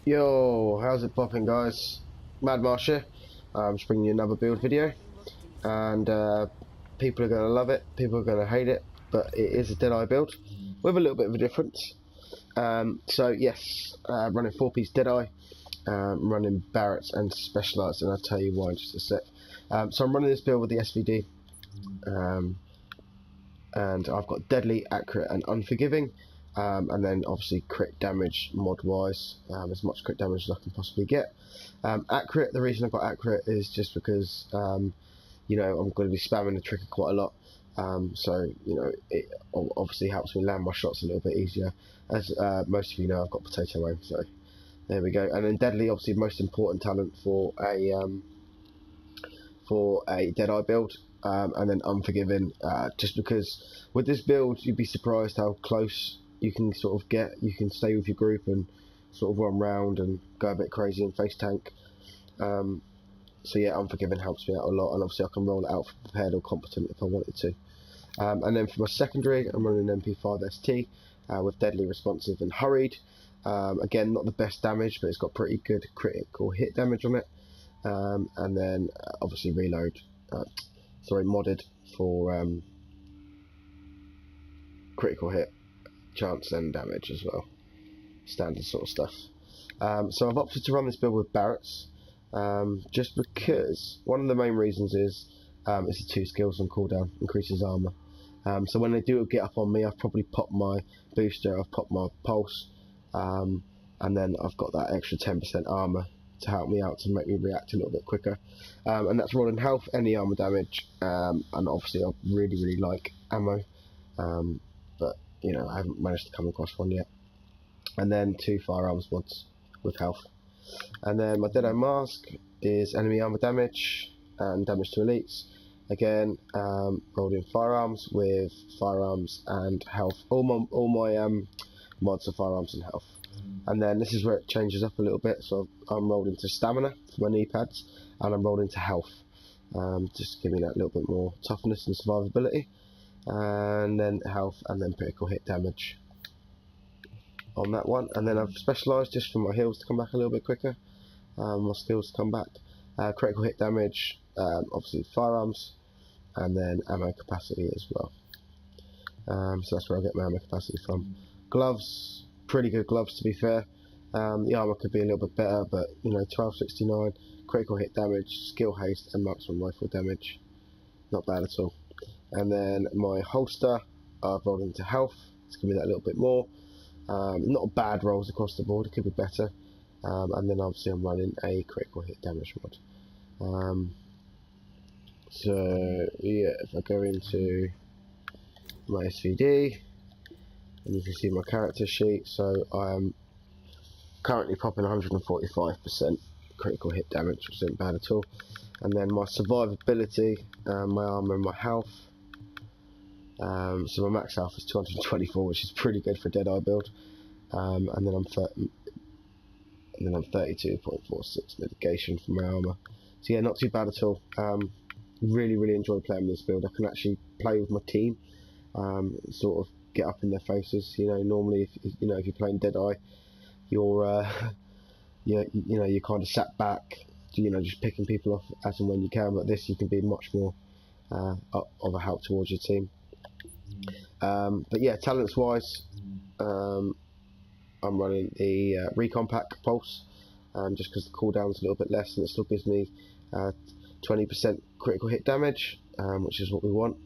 Yo, how's it popping, guys? Mad Marsh here. I'm just bringing you another build video, and people are going to love it, people are going to hate it, but it is a Deadeye build with a little bit of a difference. So yes, running 4-piece Deadeye, running Barretts and Specialised, and I'll tell you why in just a sec. So I'm running this build with the SVD, and I've got Deadly, Accurate and Unforgiving. And then obviously crit damage mod wise, as much crit damage as I can possibly get. Accurate, the reason I've got accurate is just because you know, I'm going to be spamming the trigger quite a lot, so you know, it obviously helps me land my shots a little bit easier. As most of you know, I've got potato aim, so there we go. And then Deadly, obviously most important talent for a Deadeye build. And then Unforgiving, just because with this build you'd be surprised how close you can sort of get. You can stay with your group and sort of run round and go a bit crazy and face tank. So yeah, Unforgiving helps me out a lot, and obviously I can roll it out for prepared or competent if I wanted to. And then for my secondary, I'm running an MP5 ST with Deadly, Responsive and Hurried. Again, not the best damage, but it's got pretty good critical hit damage on it. And then obviously reload, modded for critical hit, chance and damage as well, standard sort of stuff. So I've opted to run this build with Barretts, just because one of the main reasons is it's a 2 skills on cooldown, increases armor. So when they do get up on me, I've probably popped my booster, I've popped my pulse, and then I've got that extra 10% armor to help me out, to make me react a little bit quicker. And that's rolling health, any armor damage, and obviously I really like ammo, but you know, I haven't managed to come across one yet. And then 2 firearms mods with health. And then my Deadeye mask is enemy armor damage and damage to elites. Again, rolled in firearms with firearms and health. All my mods are firearms and health. And then this is where it changes up a little bit. So I'm rolled into stamina for my knee pads, and I'm rolled into health, just to give me that little bit more toughness and survivability. And then health, and then critical hit damage on that one. And then I've specialised just for my heals to come back a little bit quicker, my skills to come back. Critical hit damage, obviously firearms, and then ammo capacity as well. So that's where I get my ammo capacity from. Gloves, pretty good gloves to be fair. The armour could be a little bit better, but you know, 1269, critical hit damage, skill haste and marksman rifle damage, not bad at all. And then my holster, I've rolled into health to give me that little bit more. Not bad rolls across the board, it could be better. And then obviously I'm running a critical hit damage mod. So yeah, if I go into my SVD, and you can see my character sheet, so I am currently popping 145% critical hit damage, which isn't bad at all. And then my survivability, my armor and my health. So my max health is 224, which is pretty good for a Deadeye build. And then I'm 32.46 mitigation for my armor. So yeah, not too bad at all. Really enjoy playing this build. I can actually play with my team, sort of get up in their faces. You know, normally if you're playing Deadeye, you're you're kind of sat back, you know, just picking people off as and when you can. But this, you can be much more of a help towards your team. But yeah, talents wise, I'm running the recon pack pulse, just because the cooldown's a little bit less, and it still gives me 20% critical hit damage, which is what we want.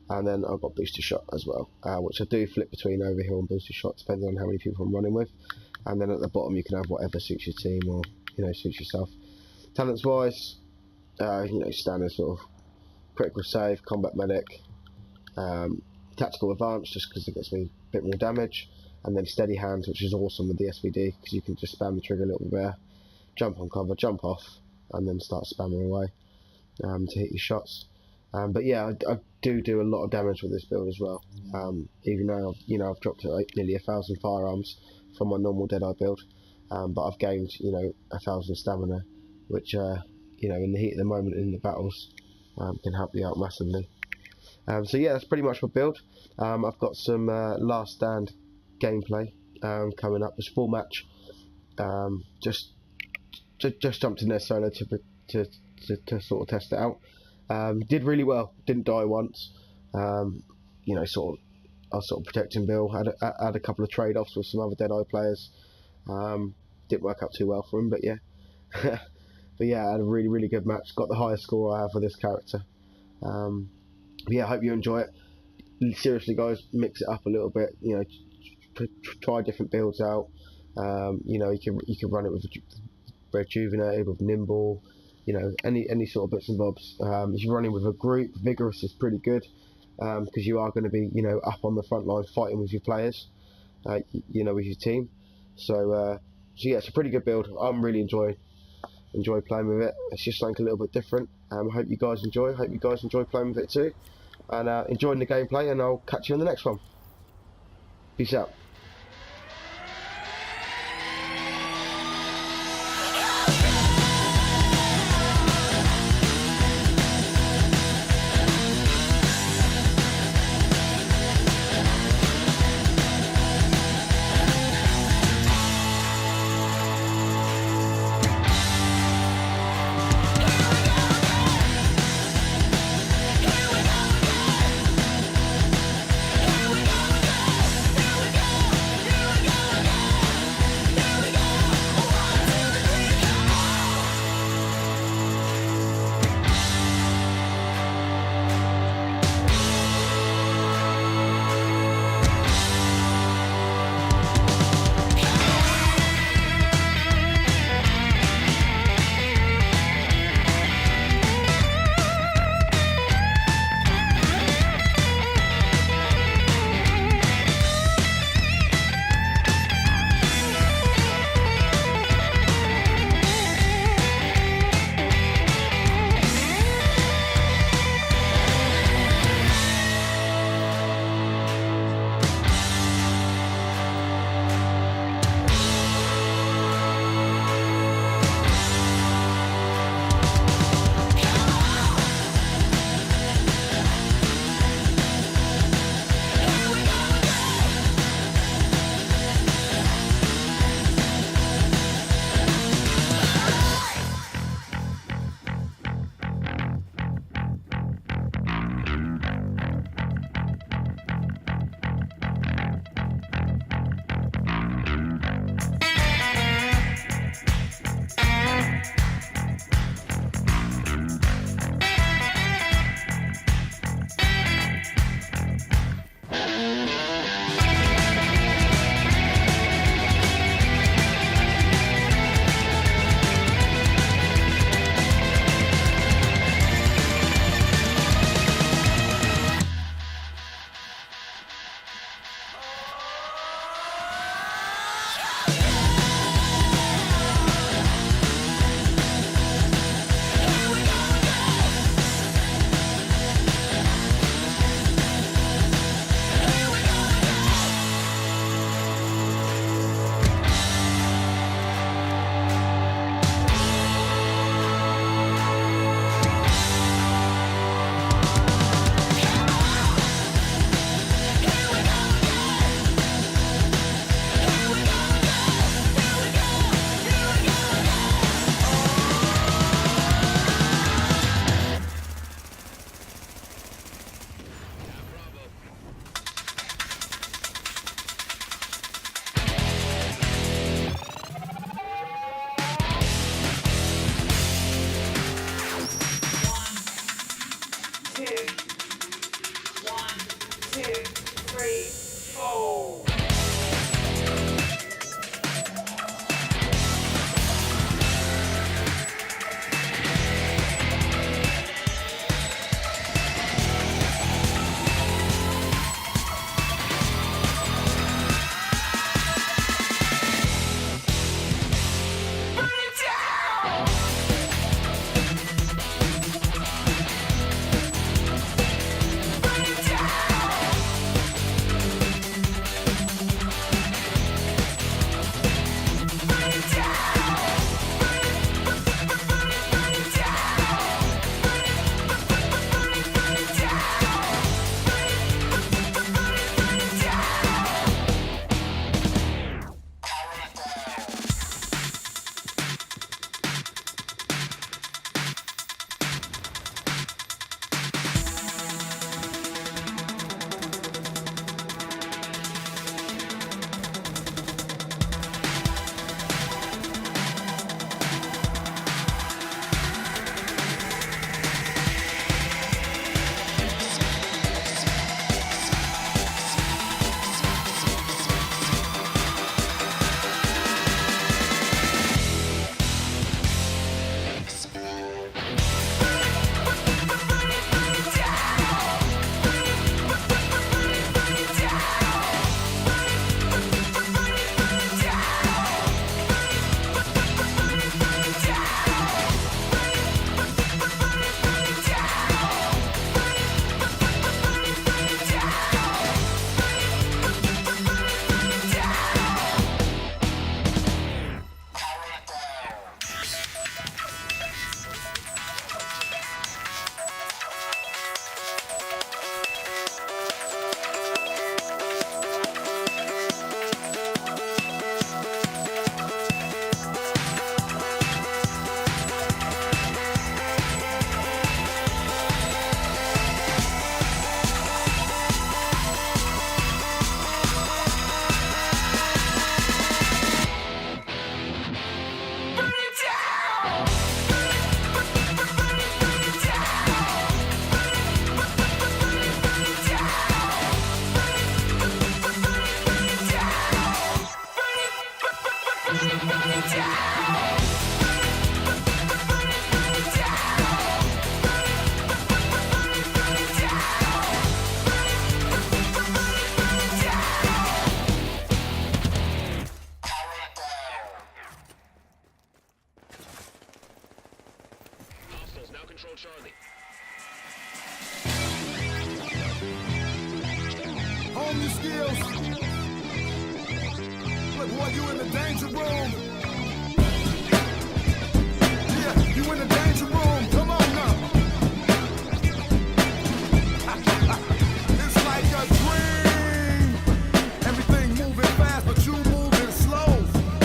And then I've got booster shot as well, which I do flip between overheal and booster shot depending on how many people I'm running with. And then at the bottom you can have whatever suits your team, or you know, suits yourself. Talents wise, you know, standard sort of critical save, combat medic, tactical advance, just because it gets me a bit more damage, and then steady hands, which is awesome with the SVD because you can just spam the trigger a little bit there, jump on cover, jump off, and then start spamming away to hit your shots. But yeah, I do a lot of damage with this build as well. Even though I've dropped to like nearly 1,000 firearms from my normal Deadeye build, but I've gained 1,000 stamina, which you know, in the heat of the moment in the battles, can help you out massively. So yeah, that's pretty much my build. I've got some last stand gameplay coming up. It's full match Just jumped in there solo to sort of test it out. Did really well. Didn't die once. You know, I was sort of protecting Bill. Had a couple of trade-offs with some other Deadeye players. Didn't work out too well for him, but yeah. But yeah, I had a really good match. Got the highest score I have for this character. But yeah, I hope you enjoy it. Seriously, guys, mix it up a little bit. You know, try different builds out. You know, you can run it with Rejuvenated, with Nimble. You know, any sort of bits and bobs. If you're running with a group, Vigorous is pretty good, because you are going to be, you know, up on the front line fighting with your players, you know, with your team. So yeah, it's a pretty good build. I'm really enjoy playing with it. It's just something a little bit different. I hope you guys enjoy. Hope you guys enjoy playing with it too, and enjoying the gameplay. And I'll catch you in the next one. Peace out. Now control Charlie. Hone your skills. Look, boy, you in the danger room. Yeah, you in the danger room. Come on now. It's like a dream. Everything moving fast, but you moving slow.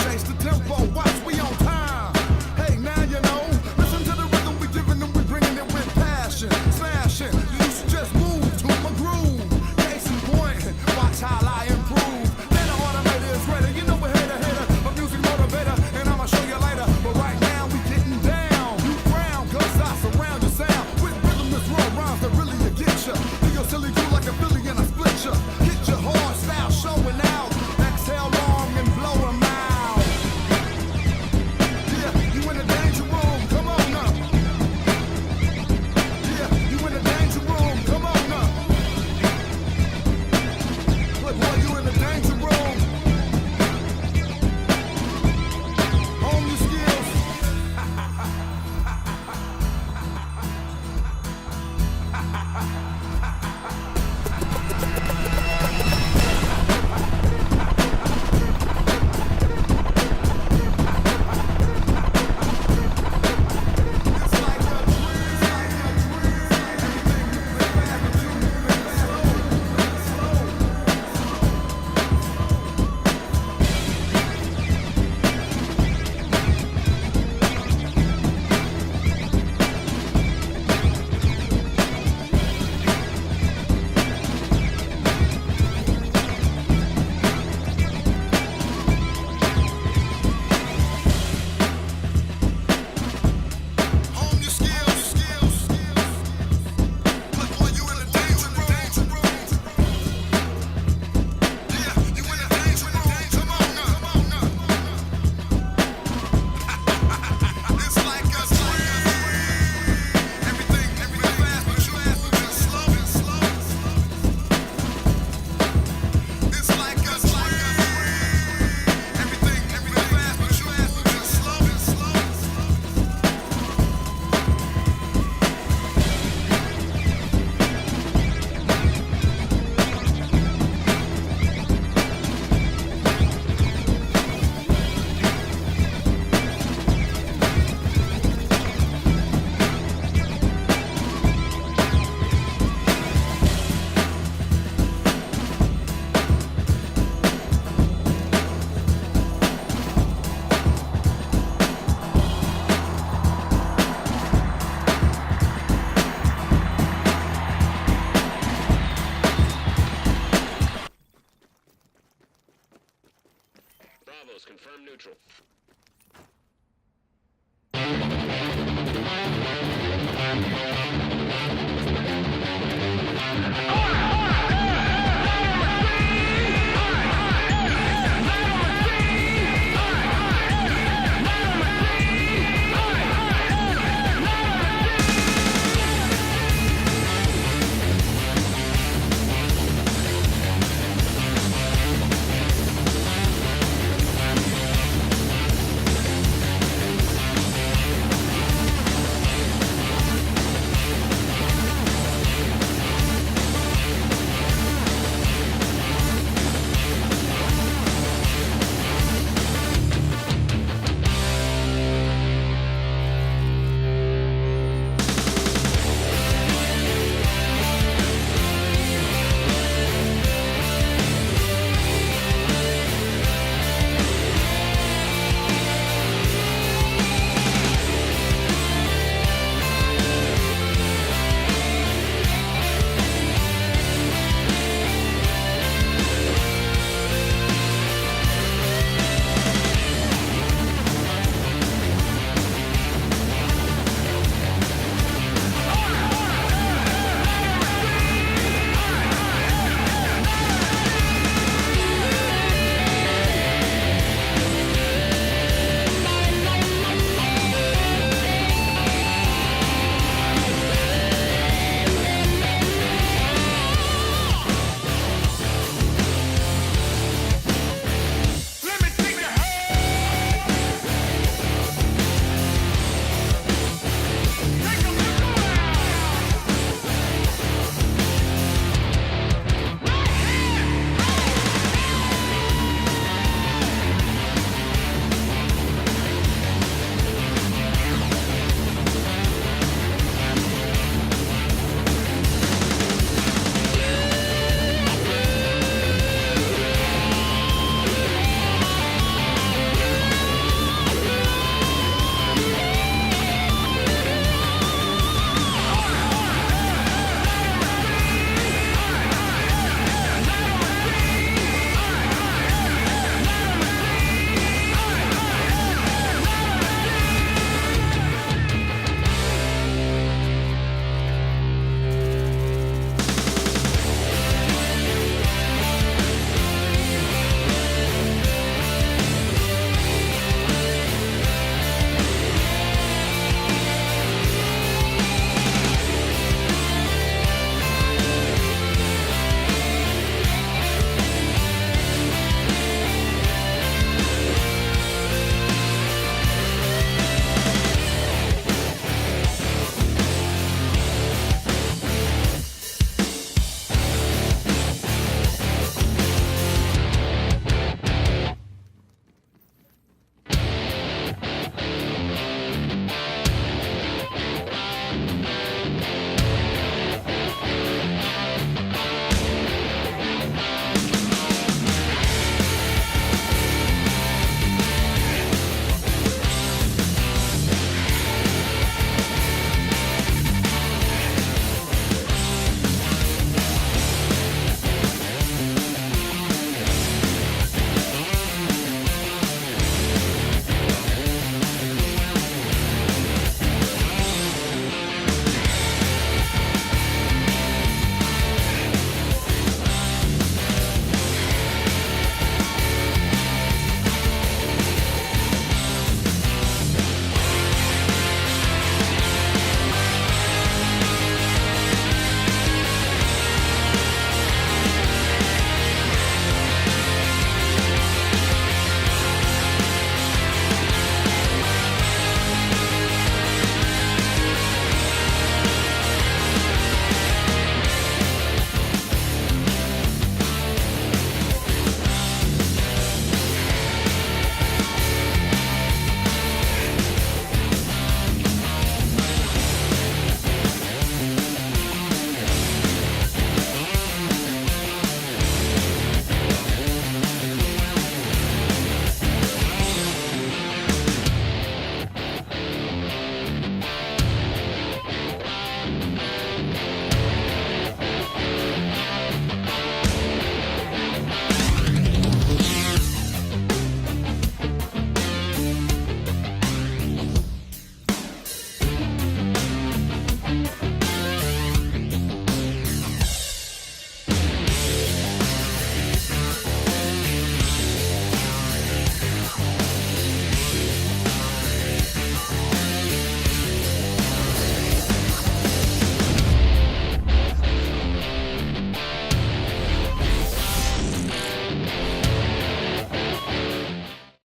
Change the tempo. Watch, we on time. Hey, now you know. Listen to the rhythm we giving them. We bringing it with passion. Smashing. You should just move to my groove. Case in point. Watch how I improve. Then the automator is ready. You know we're hater. A music motivator. And I'ma show you later. But right now we getting down. You frown, cause I surround your sound. With rhythm that's raw rhymes that really get you. Do your silly do like a Philly and I split you. Hit your hard style showing out. Exhale long and blow 'em out. Yeah, you in the danger room. Come on now. Yeah, you in the danger room. Come on now. Look, boy, you in the danger room. Hone your skills. It's like a dream. Everything moving fast, but you moving slow. Hone your skills. Look, boy, you in the danger room. Yeah, you in the danger room. Come on now. It's like a dream. Everything fast, but you moving slow. It's like a dream. Everything fast, but you moving slow. Bravos, confirm neutral.